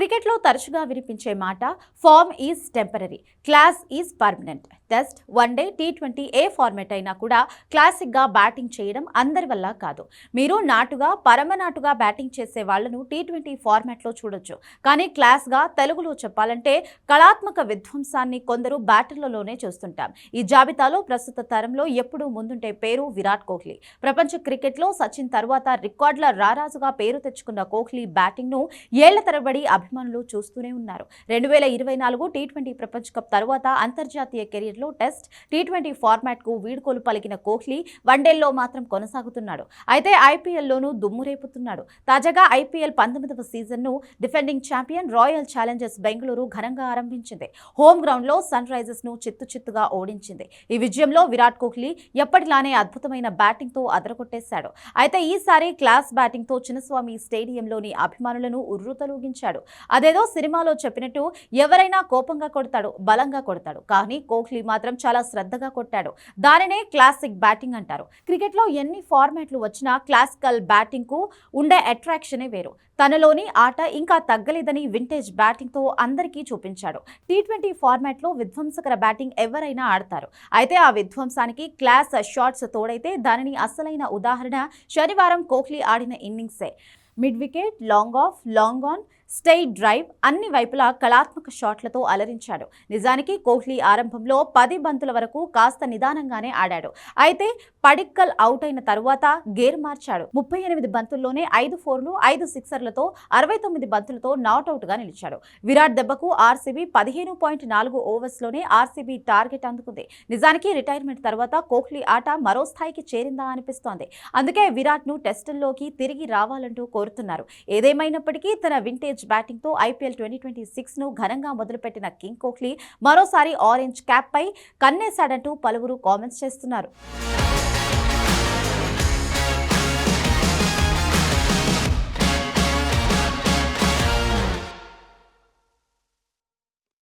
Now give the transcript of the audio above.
క్రికెట్లో తరచుగా వినిపించే మాట form is temporary, class is permanent. Test, one day, టీ20 ఏ ఫార్మాట్ అయినా కూడా క్లాసిక్గా బ్యాటింగ్ చేయడం అందరి వల్ల కాదు. మీరు నాటుగా పరమనాటుగా బ్యాటింగ్ చేసే వాళ్లను టీ20 ఫార్మాట్లో చూడొచ్చు. కానీ క్లాస్గా తెలుగులో చెప్పాలంటే కళాత్మక విధ్వంసాన్ని కొందరు బ్యాటర్లలోనే చూస్తుంటాం. ఈ జాబితాలో ప్రస్తుత తరంలో ఎప్పుడూ ముందుంటే పేరు విరాట్ కోహ్లీ. ప్రపంచ క్రికెట్లో సచిన్ తర్వాత రికార్డుల రారాజుగా పేరు తెచ్చుకున్న కోహ్లీ బ్యాటింగ్ను ఏళ్ల తరబడి అభిమానులు చూస్తూనే ఉన్నారు. 2024 టీ20 ప్రపంచ కప్ తర్వాత అంతర్జాతీయ కెరీర్లో టెస్ట్, టీ20 ఫార్మాట్కు వీడ్కోలు పలికిన కోహ్లీ వన్డేల్లో మాత్రం కొనసాగుతున్నాడు. అయితే ఐపీఎల్లోనూ దుమ్ము రేపుతున్నాడు. తాజాగా ఐపీఎల్ 19వ సీజన్ను defending champion Royal Challengers Bengaluru ఘనంగా ఆరంభించింది. హోమ్ గ్రౌండ్లో సన్ రైజర్స్ను చిత్తుగా ఓడించింది. ఈ విజయంలో విరాట్ కోహ్లీ ఎప్పటిలానే అద్భుతమైన బ్యాటింగ్తో అదరగొట్టేశాడు. అయితే ఈసారి క్లాస్ బ్యాటింగ్తో చిన్నస్వామి స్టేడియంలోని అభిమానులను ఉర్రూతలూగించాడు. అదేదో సినిమాలో చెప్పినట్టు ఎవరైనా కోపంగా కొడతాడు, బలంగా కొడతాడు, కానీ కోహ్లీ మాత్రం చాలా శ్రద్ధగా కొట్టాడు. దానినే క్లాసిక్ బ్యాటింగ్ అంటారు. క్రికెట్లో ఎన్ని ఫార్మాట్లు వచ్చినా క్లాసికల్ బ్యాటింగ్ కు ఉండే అట్రాక్షనే వేరు. తనలోని ఆట ఇంకా తగ్గలేదని వింటేజ్ బ్యాటింగ్తో అందరికీ చూపించాడు. టీ20 ఫార్మాట్లో విధ్వంసకర బ్యాటింగ్ ఎవరైనా ఆడతారు. అయితే ఆ విధ్వంసానికి క్లాస్ షాట్స్ తోడైతే దానిని అసలైన ఉదాహరణ శనివారం కోహ్లీ ఆడిన ఇన్నింగ్సే. Mid wicket, long off, long on, straight drive అన్ని వైపులా కళాత్మక షాట్లతో అలరించాడు. నిజానికి కోహ్లీ ఆరంభంలో 10 బంతుల వరకు కాస్త నిదానంగానే ఆడాడు. అయితే పడిక్కల్ అవుట్ అయిన తరువాత గేర్ మార్చాడు. 38 బంతుల్లోనే 5 ఫోర్లు, 5 సిక్సర్లతో 69 బంతులతో నాట్అవుట్గా నిలిచాడు. విరాట్ దెబ్బకు ఆర్సీబీ 15.4 ఓవర్స్లోనే ఆర్సీబీ టార్గెట్ అందుకుంది. నిజానికి రిటైర్మెంట్ తర్వాత కోహ్లీ ఆట మరో స్థాయికి చేరిందా అనిపిస్తోంది. అందుకే విరాట్ను టెస్టుల్లోకి తిరిగి రావాలంటూ కోరుతున్నారు. ఏదేమైనప్పటికీ తన వింటేజ్ బ్యాటింగ్తో ఐపీఎల్ 2026ను ఘనంగా మొదలుపెట్టిన కింగ్ కోహ్లీ మరోసారి ఆరెంజ్ క్యాప్ పై కన్నేశాడంటూ పలువురు కామెంట్స్ చేస్తున్నారు.